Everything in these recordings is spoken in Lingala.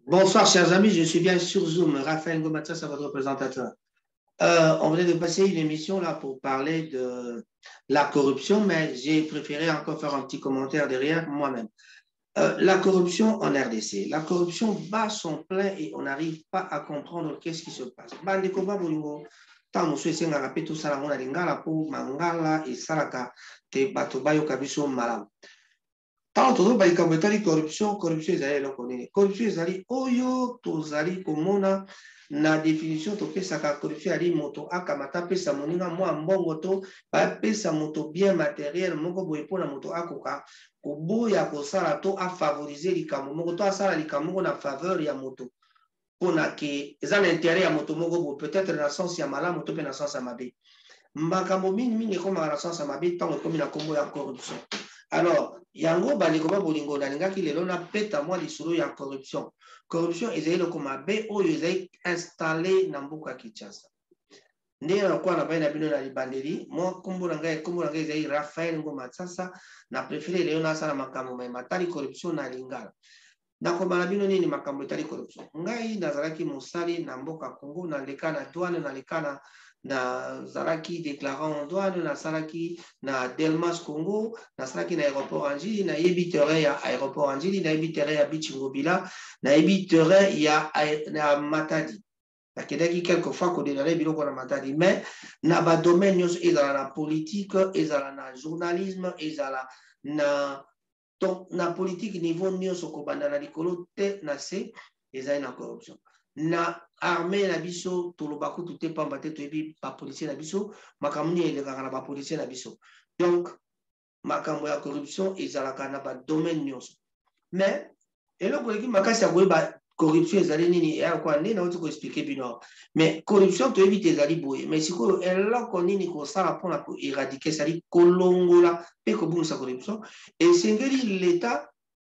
Bonsoir, chers amis. Je suis bien sur Zoom. Raphaël Ngomatsa, c'est votre présentateur. On venait de passer une émission là pour parler de la corruption, mais j'ai préféré encore faire un petit commentaire derrière moi-même. La corruption en RDC. La corruption bat son plein et on n'arrive pas à comprendre qu'est-ce qui se passe. Bande combat bolingo. Tant monsieur esenga rapé tout ça la mona lingala pour mangala et salaka te bato bayo kabiso malam. Tant que likambo etali corruption ezali eloko nini. Corruption ezali oyo tozali komona na définition topesaka corruption ali moto akamata pesa moninga mwa mbongo to bapesa moto bien matériel moko boye mpona moto akoka koboya kosala to afavorize likambo moko to asala likambo moko na faveur ya moto mpona ke eza na intérêt ya moto moko boye peut-être na sens ya malamu to mpe na sens ya mabe. Makambo mingi ekomaka na sens ya mabe ntango ekomi na nkombo ya corruption. Alors, yango bandeko bolingo nalingaki lelo na peta mwa lisolo ya corruption. Corruption ezali loko mabe oyo ezali installé na mboka Kinshasa. Ndenge nakuwa na bai na bino na libandeli, mwa kombo na ngai ezali Raphaël Ngomatsa, na préféré lelo nasala makambo mai matali corruption na lingala. Nakoma na bino nini makambo etali corruption. Ngai nazalaki mosali na mboka Congo na leka na douane na leka na zalaki déclarant en douane na salaki na Delmas Congo na salaki na aéroport Anjili na yebi terrain ya aéroport Anjili na yebi terrain ya Bichingobila na yebi terrain ya Matadi nakedaki quelquefois kodelala biloko na Matadi mais na ba domaine nyonso ezala na politique ezala na journalisme ezala na politique niveau nyonso kobanda na likolo te na se ezali na corruption. Na armée na biso tolobako tout te pamba te toyebi ba policier na biso makambo nini elekaka na ba policier na biso. Donc makambo ya corruption ezalaka na ba domaine nyonso. Mais eloko eleki makasi ya koyeba corruption ezali nini ya kwa nini nauti ko expliquer bino. Mais corruption toyebi te ezali boye. Mais sikoyo eloko nini kosala mpona ko éradiquer ezali kolongola pe kobungisa corruption esengeli l'État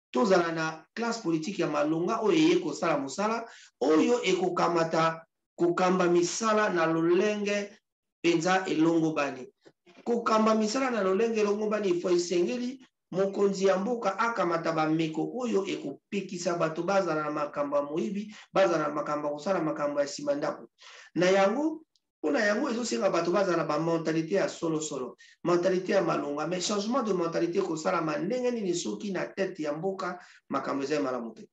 tozala na classe politique ya malonga oyo eye kosala mosala oyo ekokamata kokamba misala na lolenge penza elongo bani kokamba misala na lolenge elongo bani ifo esengeli mokonzi ya mboka akamata bameko oyo ekopekisa bato bazala na makambo ya moyibi bazala na makambo ya kosala makambo ya nsima ndako na yango mpona yango ezosenga bato bazala na bamentalité ya solosolo mentalité ya malonga mais changement de mentalité kosalama ndenge nini soki na tete ya mboka makambo ezali malamu te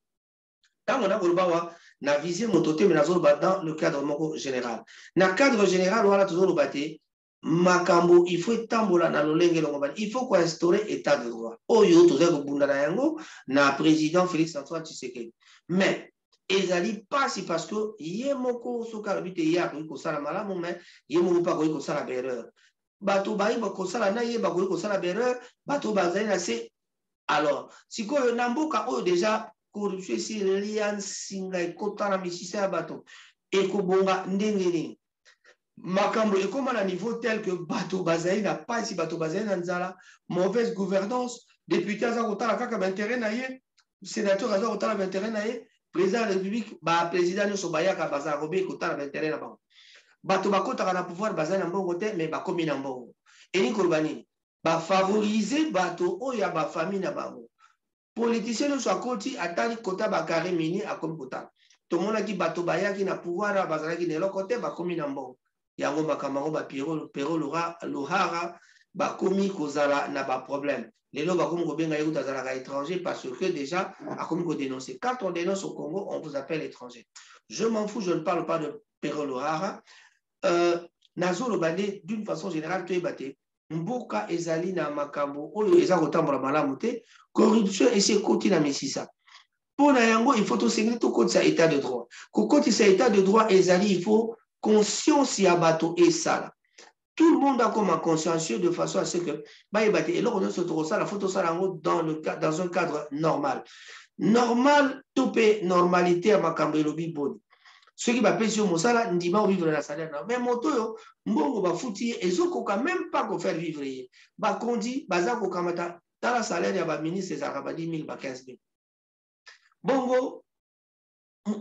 ntango nakoloba wa na visie moto te me nazoloba dans le cadre moko général na cadre général wana tozoloba te makambo il faut etambola na lolenge elongo bani il faut koinstaurer état de droit oyo tozali kobunda na yango na président Félix Antoine Tshisekedi mais ezali pasi parce que ye moko soki alobi te ye akoki kosala malamu mais ye moko mpe akoki kosala baerreur bato bayiba kosala na ye bakoki kosala baerreur bato bazali na se alors sikoyo na mboka oyo déjà corruption esi elia nsinga ekota na misisa ya bato ekobonga ndenge nini makambo ekoma na niveau tel que bato bazali na pasi bato bazali na nzala mauvaise gouvernance député aza kotala kaka baintérêt na ye sénateur aza kotala baintérêt na ye président de la république baprésident nyonso bayaka bazala kobe kotala baintérêt na bango bato bakotaka na pouvoir bazali na mbongo te mais bakomi na mbongo elingi koloba nini bafavorize bato oyo ya bafamille na bango politicien nyonso akoti atali kota bakare mini akomi kotala tomonaki bato bayaki na pouvoir bazalaki na eloko te bakomi na mbongo yango makambo yango bapero lohara bakomi kozala na baproblème lelo bakomi kobenga ye kuta azalaka étranger parce que déjà akomi kodénoncer quand on dénonce au Congo on vous appelle étranger je m'en fous je ne parle pas de pero lohara nazoloba nde d'une façon générale toyeba te mboka ezali na makambo oyo eza kotambola malamu te corruption esi ekoti na misisa mpona yango il faut tosengeli tokotisa état de droit kokotisa état de droit ezali il faut conscience ya bato esala tout le monde akoma consciencieux de façon à ce que bayeba te eloko nyonso tokosala faut tosala yango dans un cadre normal to mpe normalité ya makambo elobi boni soki bapesi yo mosala ndima ovivre na salaire na mais moto oyo mbongo bafuti ye ezokoka même pas kofaire vivre ye bakondi baza kokamata tala salaire ya baministre ezalaka ba 10 000 ba 15 000 bongo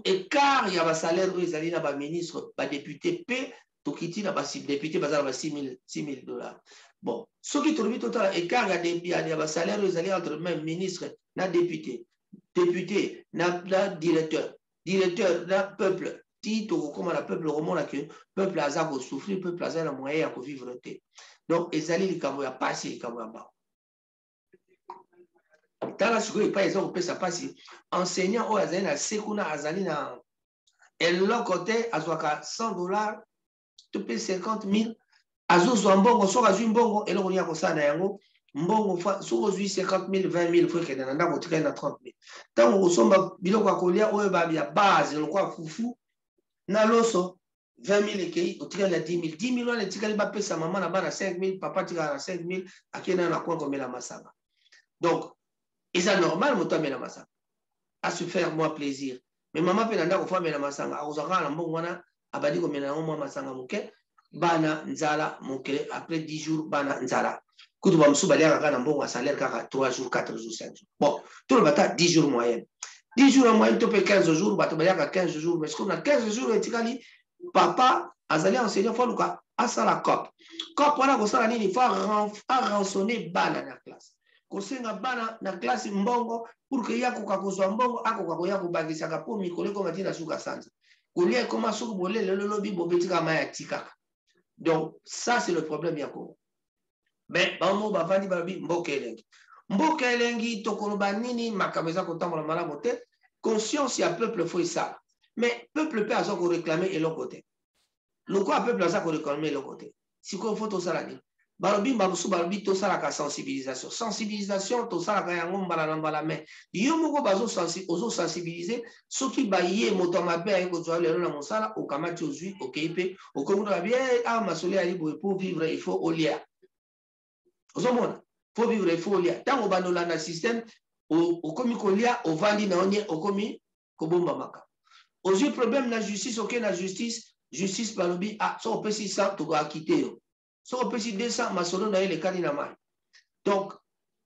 écart ya basalaire oyo ezali na baministre badéputé mpe tokiti na badéputé baza na ba 6 000 dollars bon soki tolobi totala écart ya basalaire oyo ezali entre même ministre na député na directeur directeur d'un peuple, dit comment le peuple remonte que peuple a souffrir, peuple a un moyen de vivre. Donc, ezali les Camerounais passé les Camerounais. Dans la seconde, pas exemple, on peut ça passer. Enseignant au Azali na Sekuna Azali na et l'autre côté, à $100, tu payes 50 000. Azo Zwambongo, soit Azu Mbongo, et là on y a comme ça, Mbongo, soit Azu 50 000, 20 000, il faut qu'il y ait un an, 30 000. Tant qu'on ressemble, biloko à colia, on va bien base, on croit foufou, na loso, 20 000 et on tire la 10 000. 10 000, on est tiré le sa maman là-bas à 5 000, papa tire à 5 000, à qui on a quoi comme la massanga. Donc, c'est normal, mon temps, la massanga. À se faire moi plaisir. Mais maman peut nanda ko fa mela masanga akuzaka na mbongo wana abadi ko mela mo masanga muke bana nzala muke après 10 jours bana nzala kutu ba msuba lia kaka na mbongo salaire kaka 3 jours 4 jours 5 jours bon tout le bata 10 jours moyenne 10 jours en moyenne to pe 15 jours bato ba yaka 15 jours mais comme na 15 jours etikali papa azali enseignant fa luka asala cop wana ko sala nini fa rançonner bana na classe kosenga bana na classe mbongo pour que yako kakozwa mbongo ako kakoya kobakisa ka po mikolo ko matina suka sanza kolia koma suku bolele lolobi bobetika maya tikaka. Donc ça c'est le problème yako. Mais bamo bavandi babi mboka elengi tokoloba nini makameza kotambola malamu te conscience ya peuple faut ça. Mais peuple peut azo ko réclamer et l'autre côté. Le quoi peuple azo ko réclamer l'autre côté. Si ko faut to sala ni balobi bamusu balobi to sala ka sensibilisation to sala ka yango mbala na mbala mais yo moko bazo sensibiliser soki baye moto mabe ay ko zo lelo na mosala o kamati ozui o keipe o komuno bien a masoli ali pour vivre il faut olia ozomona faut vivre il faut olia tango banola na système o komi kolia o vandi na onye o komi ko bomba maka ozui problème na justice ok na justice balobi a so pesi ça to ko akite yo. So, on peut si 200 masolo na ele kani na mai. Donc,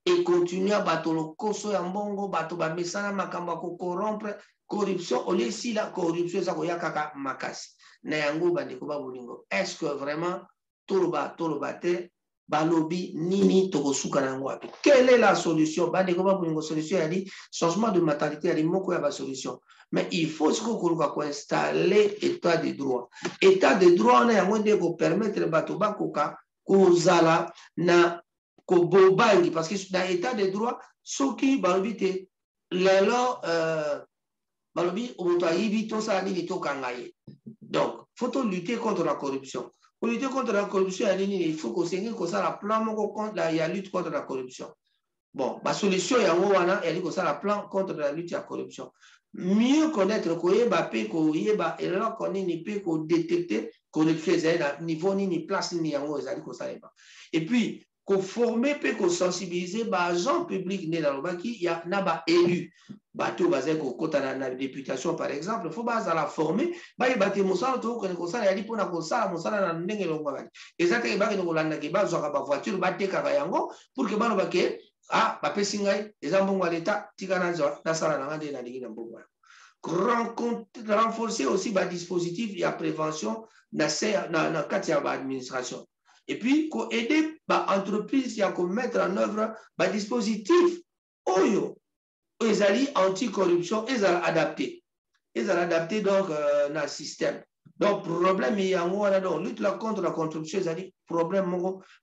et continuer à battre le koso ya mbongo, battre ba mesana makamba ko corrompre, corruption, au lieu si la corruption ça koya kaka makasi. Na yango bande ko ba bolingo. Est-ce que vraiment toloba te balobi nini toko suka na ngwa? Quelle est la solution? Bande ko ba bolingo solution ya di changement de mentalité ya di moko ya ba solution. Mais il faut qu'on installer état de droit. État de droit, on a un moyen de permettre batoba koka kozala na kobobangi parce que dans état de droit, ceux qui balobite lelo balobi omoto ayibi to sa nini to kangaye. Donc, faut lutter contre la corruption. Pour lutter contre la corruption, il faut qu'on s'engage comme ça la plan contre la lutte contre la corruption. Bon, la solution est en ça la plan contre la lutte à la corruption. Mieux connaître koyeba pe koyeba et là qu'on ni pe ko détecter corruption à niveau ni place ni yango ezali ko saleba. Et puis ko former pe ko sensibiliser ba agent public né dans le baki ya na ba élu. Bato bazé ko kota na députation par exemple, faut ba la former ba yebate mosala to ko ko sala yali pona ko sala mosala na ndenge longo bali. Ezate ba ko landa ke ba zo ka ba voiture ba teka ba yango pour que ba no ba ke ah, papa singai, les ambons à l'état, tiganazo, la salle à la ligne renforcer aussi le dispositif et la prévention dans le cadre de l'administration. Et puis, aider l'entreprise à mettre en œuvre le dispositif les alliés anti-corruption, ils ont adapté. Ils ont adapté donc dans le système. Donc, problème, il y a un lutte contre la corruption, ils ont dit problème,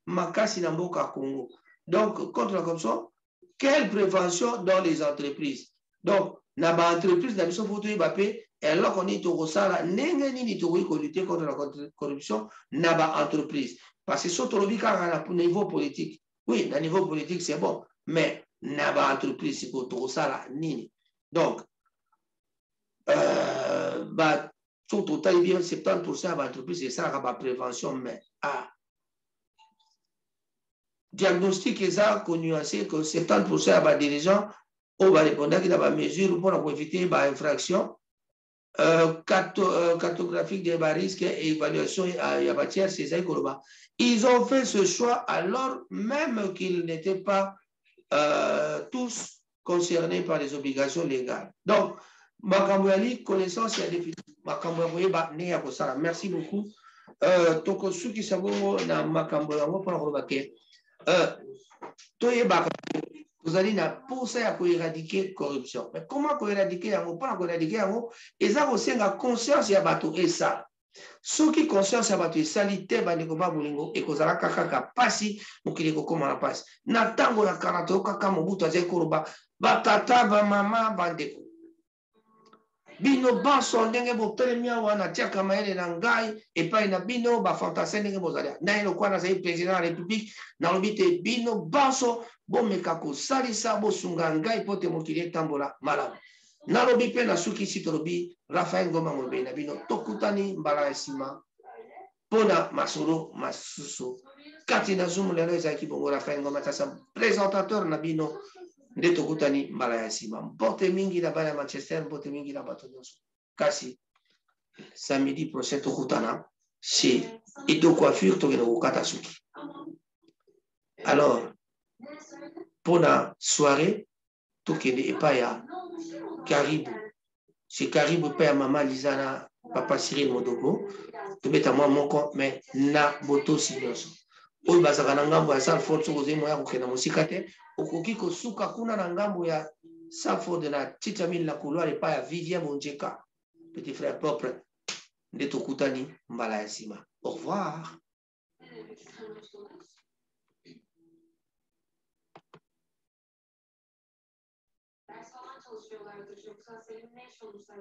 makasi na mboka Congo. Donc, contre la corruption, quelle prévention dans les entreprises? Donc, dans les entreprises, dans les entreprises, et là, on est au Sala, n'engagez pas lutter contre la corruption dans les entreprises. Parce que surtout, au niveau politique, oui, au niveau politique, c'est bon, mais dans les entreprises, c'est pour tout ça, nini. Donc, surtout, 70% de l'entreprise, c'est ça la prévention, mais diagnostic est ça qu'on nuancé que 70% des dirigeants ont répondu qu'il y a des mesures pour éviter les infractions cartographiques des risques et évaluation à matière c'est ça. Ils ont fait ce choix alors même qu'ils n'étaient pas tous concernés par les obligations légales. Donc, Makambouali, connaissance et défi. Makambouali, merci beaucoup. Donc, ceux qui savent dans Makambouali, pour le toyeba Vous allez pour ça à éradiquer la corruption. Mais comment éradiquer yango? Pas éradiquer yango, et ça aussi la conscience ya bato et ça. Ceux qui conscience ya bato et salité bandeko ba bolingo et kozala kaka pasi mokili ko koma na pasi. Na tango ya kanato kaka mobutu azai koroba batata ba mama bandeko. Bino banso ndenge botelemi awa na tiaka mayele na ngai epai na bino bafantasie ndenge bozali na ye lokwa nazali président ya république nalobi te bino banso bomeka kosalisa bosunga ngai mpo te mokili etambola malamu nalobi mpe nasukisi tolobi Raphaël Ngoma Ngolobe na bino tokutani mbala ya nsima mpona masolo masusu kati na Zoom lelo ezalaki bongo Raphaël Ngoma tasa présentateur na bino nde tokutani mbala ya nsima mbote mingi na bana ya Manchester mbote mingi na bato nyonso kasi samedi prochain tokutana chez Edo Coiffure tokende kokata suki alors mpona soirée tokende epai ya Karibu chez Karibu epai ya mama Liza na papa Cyril Modogo tobeta mwa moko mais na botosi nyonso oyo bazaka na ngambo ya Salford soki ozali moya kokenda mosika te okoki kosuka kuna na ngambo ya Salford na tita mille na couloir epai ya Vivien Monjeka petit frère propre nde tokutani mbala ya nsima au revoir. Çalışıyorlardı. Yoksa senin ne iş olursa